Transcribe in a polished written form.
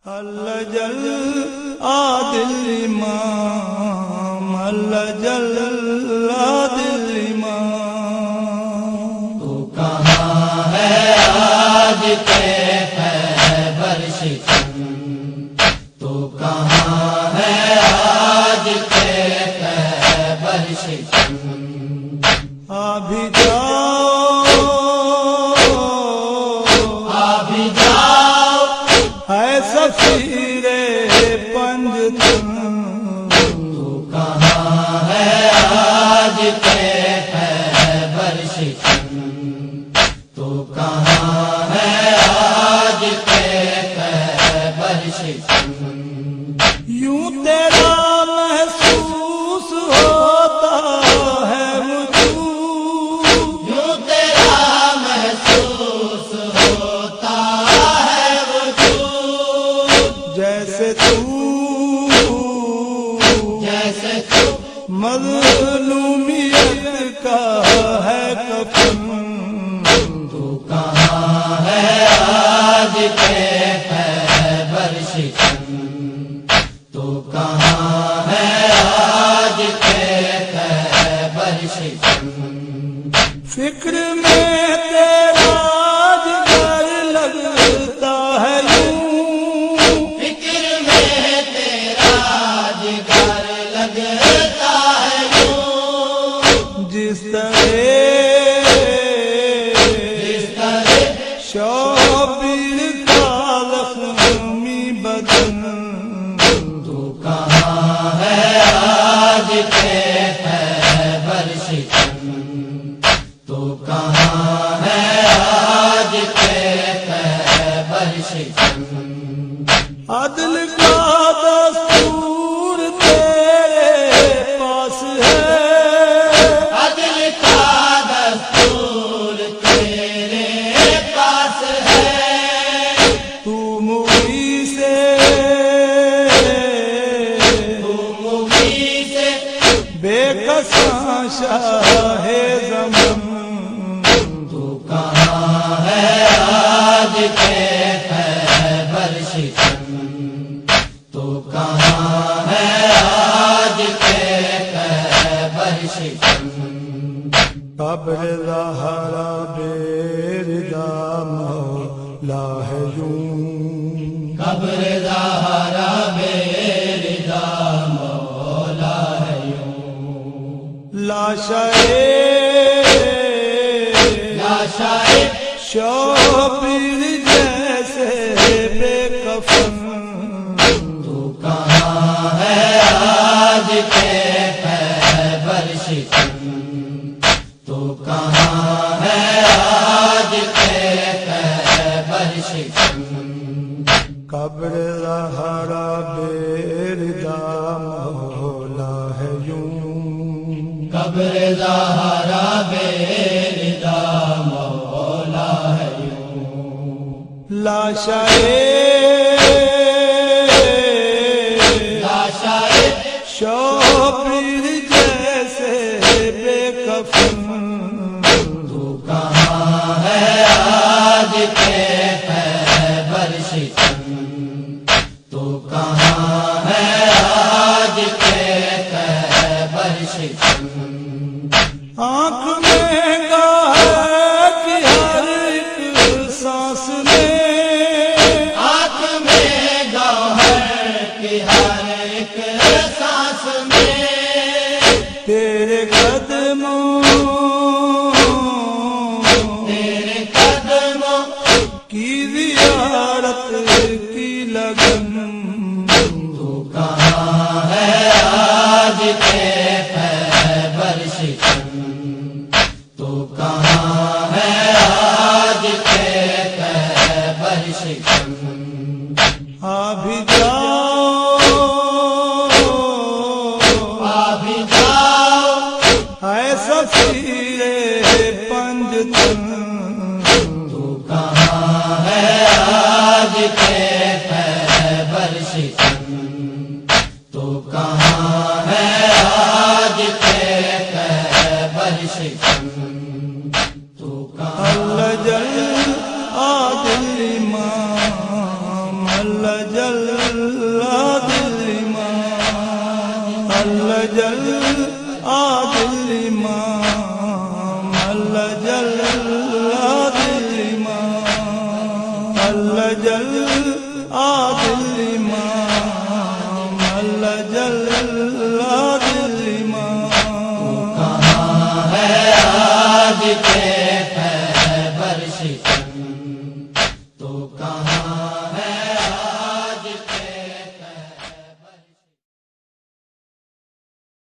اللہ جل عادل امام، اللہ جل عادل امام، تو کہاں ہے آج خیبر شکن، تو کہاں ہے آج خیبر شکن، ابھی جاؤ ابھی جاؤ ہے سفیر پنجتن، تو کہاں ہے آج خیبر شکن، تو کہاں ہے آج خیبر شکن، یوں تیرا محسوس ہوتا ہے وجود، یوں تیرا محسوس ہوتا ہے وجود، جیسے جیسے تو مظلومیت کا ہے کفن، تو کہاں ہے آج خیبر شکن، تو کہاں ہے آج خیبر شکن، فکر میں تیرا جگر لگتا ہے یوں، فکر میں تیرا جگر لگتا ہے یوں، جس طرح شبیر کا زخمی بدن، تو کہاں ہے آج خیبر شکن، تو کہاں ہے آج خیبر شکن، عدل کا دستور تیرے پاس ہے، عدل کا دستور تیرے پاس ہے، تو موی سے بے کساں شاہ زمن، تو کہاں ہے آج خیبر شکن، تو کہاں ہے آج خیبر شکن، قبر زہرا بیردا مولا ہے یوں، قبر زہرا بیردا مولا ہے یوں، لاشائے لاشائے شبیر جیسے بے کفن، تو کہاں ہے آج خیبر شکن، تو کہاں ہے آج خیبر شکن، قبر زہرا بیردا مولا ہے یوں، قبر زہرا بیردا مولا ہے یوں، لاشائے لاشائے شبیر جیسے بے کفن، تو کہاں ہے آج خیبر شکن، تو کہاں ہے آج خیبر شکن، آنکھ میں گاہ کی ہر ایک سانس میں، آنکھ میں گوہر کی ہر ایک سانس میں، تیرے قدموں تیرے قدموں کی زیارت کی لگن، تو کہاں ہے آج خیبر شکن، تو کہاں ہے آج خیبر شکن، ابھی جاؤ ابھی جاؤ ہے سفیر پنجتن، تو کہاں ہے آج خیبر شکن، تو کہاں ہے آج خیبر شکن، تو کہاں اللہ جل عادل امام، اللہ اللجل عادل امام اللجل عادل امام اللجل عادل امام اللجل عادل امام اللجل عادل امام کہاں ہے آج کے خیبر شکن